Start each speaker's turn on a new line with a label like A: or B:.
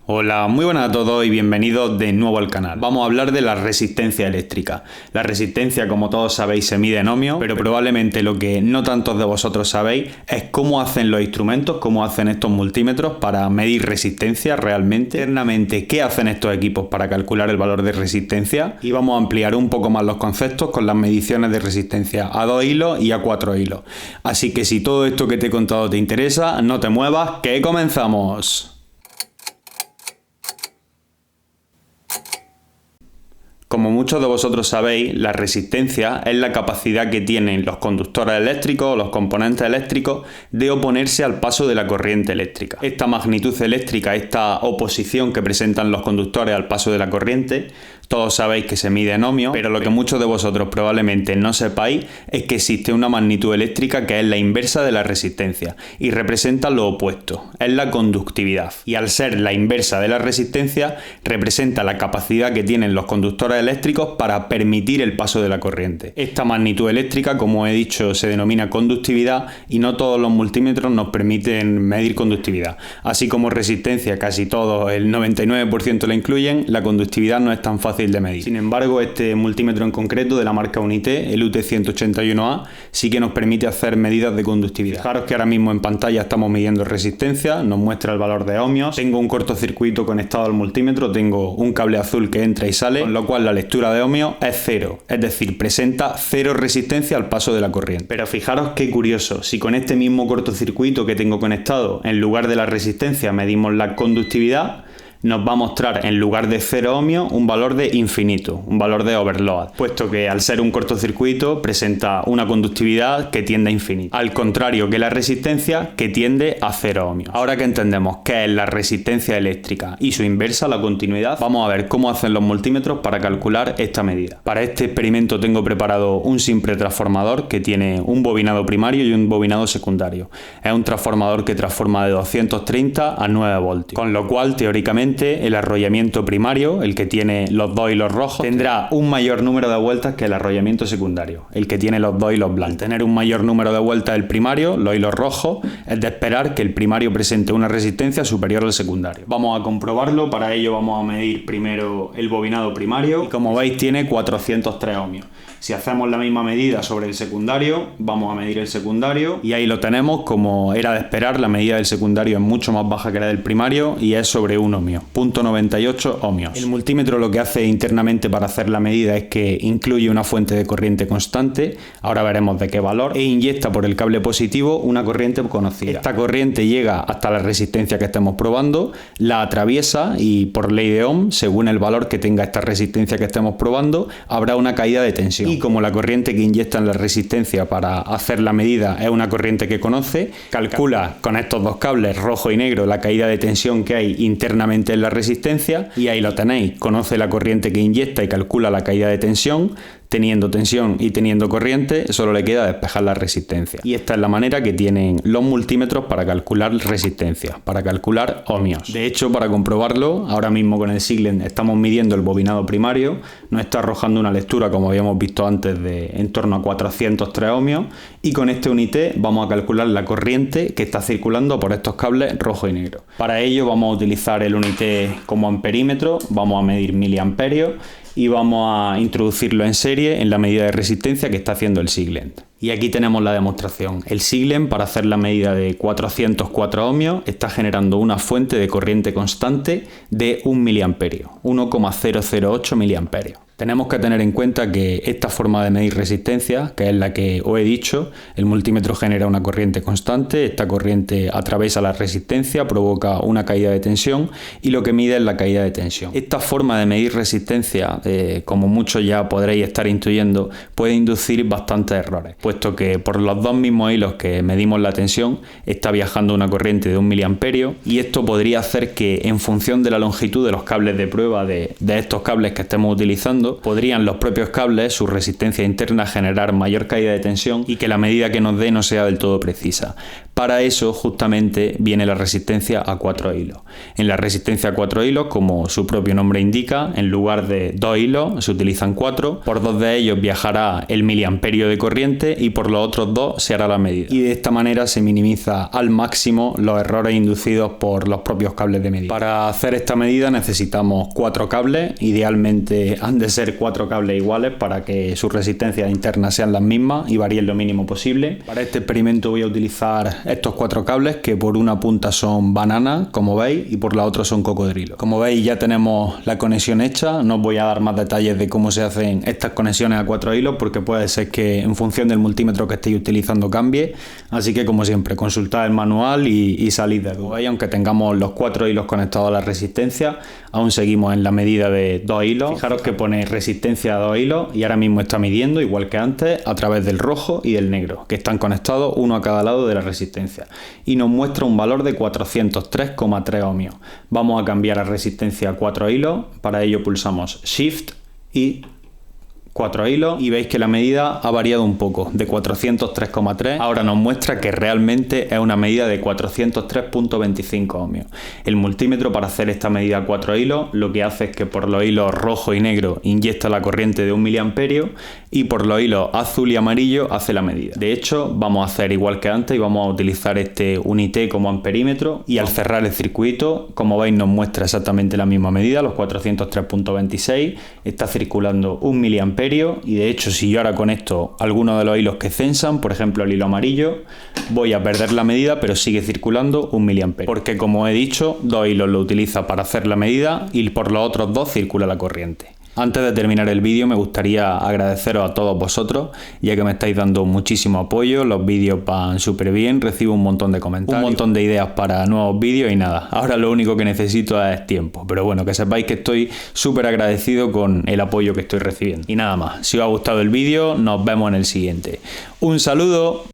A: Hola, muy buenas a todos y bienvenidos de nuevo al canal. Vamos a hablar de la resistencia eléctrica. La resistencia, como todos sabéis, se mide en ohmios, pero probablemente lo que no tantos de vosotros sabéis es cómo hacen los instrumentos, cómo hacen estos multímetros para medir resistencia realmente. Internamente, qué hacen estos equipos para calcular el valor de resistencia, y vamos a ampliar un poco más los conceptos con las mediciones de resistencia a 2 hilos y a 4 hilos. Así que si todo esto que te he contado te interesa, no te muevas, que comenzamos. Como muchos de vosotros sabéis, la resistencia es la capacidad que tienen los conductores eléctricos o los componentes eléctricos de oponerse al paso de la corriente eléctrica. Esta magnitud eléctrica, esta oposición que presentan los conductores al paso de la corriente, todos sabéis que se mide en ohmios, pero lo que muchos de vosotros probablemente no sepáis es que existe una magnitud eléctrica que es la inversa de la resistencia y representa lo opuesto, es la conductividad. Y al ser la inversa de la resistencia, representa la capacidad que tienen los conductores eléctricos para permitir el paso de la corriente. Esta magnitud eléctrica, como he dicho, se denomina conductividad y no todos los multímetros nos permiten medir conductividad. Así como resistencia, casi todos, el 99% la incluyen, la conductividad no es tan fácil de medir. Sin embargo, este multímetro en concreto de la marca Unité, el UT181A, sí que nos permite hacer medidas de conductividad. Fijaros que ahora mismo en pantalla estamos midiendo resistencia, nos muestra el valor de ohmios, tengo un cortocircuito conectado al multímetro, tengo un cable azul que entra y sale, con lo cual la lectura de ohmios es cero, es decir, presenta cero resistencia al paso de la corriente. Pero fijaros qué curioso, si con este mismo cortocircuito que tengo conectado, en lugar de la resistencia medimos la conductividad, nos va a mostrar en lugar de 0 ohmios un valor de infinito, un valor de overload, puesto que al ser un cortocircuito presenta una conductividad que tiende a infinito, al contrario que la resistencia que tiende a 0 ohmios. Ahora que entendemos qué es la resistencia eléctrica y su inversa, la continuidad, vamos a ver cómo hacen los multímetros para calcular esta medida. Para este experimento tengo preparado un simple transformador que tiene un bobinado primario y un bobinado secundario. Es un transformador que transforma de 230 a 9 voltios, con lo cual teóricamente el arrollamiento primario, el que tiene los 2 hilos rojos, tendrá un mayor número de vueltas que el arrollamiento secundario, el que tiene los 2 hilos blancos. Al tener un mayor número de vueltas el primario, los hilos rojos, es de esperar que el primario presente una resistencia superior al secundario. Vamos a comprobarlo, para ello vamos a medir primero el bobinado primario y como veis tiene 403 ohmios. Si hacemos la misma medida sobre el secundario, vamos a medir el secundario y ahí lo tenemos, como era de esperar, la medida del secundario es mucho más baja que la del primario y es sobre 1 ohmio, 0.98 ohmios. El multímetro lo que hace internamente para hacer la medida es que incluye una fuente de corriente constante, ahora veremos de qué valor, e inyecta por el cable positivo una corriente conocida. Esta corriente llega hasta la resistencia que estemos probando, la atraviesa y por ley de Ohm, según el valor que tenga esta resistencia que estemos probando, habrá una caída de tensión. Y como la corriente que inyecta en la resistencia para hacer la medida es una corriente que conoce, calcula con estos dos cables rojo y negro la caída de tensión que hay internamente en la resistencia y ahí lo tenéis, conoce la corriente que inyecta y calcula la caída de tensión. Teniendo tensión y teniendo corriente, solo le queda despejar la resistencia. Y esta es la manera que tienen los multímetros para calcular resistencia, para calcular ohmios. De hecho, para comprobarlo, ahora mismo con el Siglent estamos midiendo el bobinado primario, nos está arrojando una lectura, como habíamos visto antes, de en torno a 403 ohmios, y con este Unité vamos a calcular la corriente que está circulando por estos cables rojo y negro. Para ello vamos a utilizar el Unité como amperímetro, vamos a medir miliamperios, y vamos a introducirlo en serie en la medida de resistencia que está haciendo el Siglent. Y aquí tenemos la demostración. El Siglent, para hacer la medida de 404 ohmios, está generando una fuente de corriente constante de 1 miliamperio, 1,008 miliamperios. Tenemos que tener en cuenta que esta forma de medir resistencia, que es la que os he dicho, el multímetro genera una corriente constante, esta corriente atraviesa la resistencia, provoca una caída de tensión y lo que mide es la caída de tensión. Esta forma de medir resistencia, como muchos ya podréis estar intuyendo, puede inducir bastantes errores, puesto que por los dos mismos hilos que medimos la tensión está viajando una corriente de 1 miliamperio y esto podría hacer que en función de la longitud de los cables de prueba de estos cables que estemos utilizando, podrían los propios cables, su resistencia interna, generar mayor caída de tensión y que la medida que nos dé no sea del todo precisa. Para eso justamente viene la resistencia a 4 hilos. En la resistencia a 4 hilos, como su propio nombre indica, en lugar de 2 hilos se utilizan 4, por 2 de ellos viajará el miliamperio de corriente y por los otros 2 se hará la medida. Y de esta manera se minimiza al máximo los errores inducidos por los propios cables de medida. Para hacer esta medida necesitamos 4 cables, idealmente han de ser 4 cables iguales para que sus resistencias internas sean las mismas y varíen lo mínimo posible. Para este experimento voy a utilizar estos 4 cables que por una punta son banana, como veis, y por la otra son cocodrilo. Como veis ya tenemos la conexión hecha, no os voy a dar más detalles de cómo se hacen estas conexiones a 4 hilos porque puede ser que en función del multímetro que estéis utilizando cambie, así que como siempre consultad el manual y salid de dudas. Aunque tengamos los 4 hilos conectados a la resistencia, aún seguimos en la medida de 2 hilos. Fijaros que pone resistencia a 2 hilos y ahora mismo está midiendo igual que antes a través del rojo y del negro, que están conectados uno a cada lado de la resistencia, y nos muestra un valor de 403,3 ohmios. Vamos a cambiar a resistencia a 4 hilos, para ello pulsamos Shift y 4 hilos y veis que la medida ha variado un poco, de 403,3 ahora nos muestra que realmente es una medida de 403,25 ohmios. El multímetro, para hacer esta medida a 4 hilos, lo que hace es que por los hilos rojo y negro inyecta la corriente de 1 miliamperio y por los hilos azul y amarillo hace la medida. De hecho, vamos a hacer igual que antes y vamos a utilizar este Unité como amperímetro, y al cerrar el circuito, como veis, nos muestra exactamente la misma medida, los 403,26, está circulando 1 miliamperio. Y de hecho, si yo ahora conecto alguno de los hilos que censan, por ejemplo el hilo amarillo, voy a perder la medida, pero sigue circulando 1 miliamperio, porque como he dicho, 2 hilos lo utiliza para hacer la medida y por los otros 2 circula la corriente. Antes de terminar el vídeo me gustaría agradeceros a todos vosotros, ya que me estáis dando muchísimo apoyo, los vídeos van súper bien, recibo un montón de comentarios, un montón de ideas para nuevos vídeos y nada, ahora lo único que necesito es tiempo, pero bueno, que sepáis que estoy súper agradecido con el apoyo que estoy recibiendo. Y nada más, si os ha gustado el vídeo, nos vemos en el siguiente. ¡Un saludo!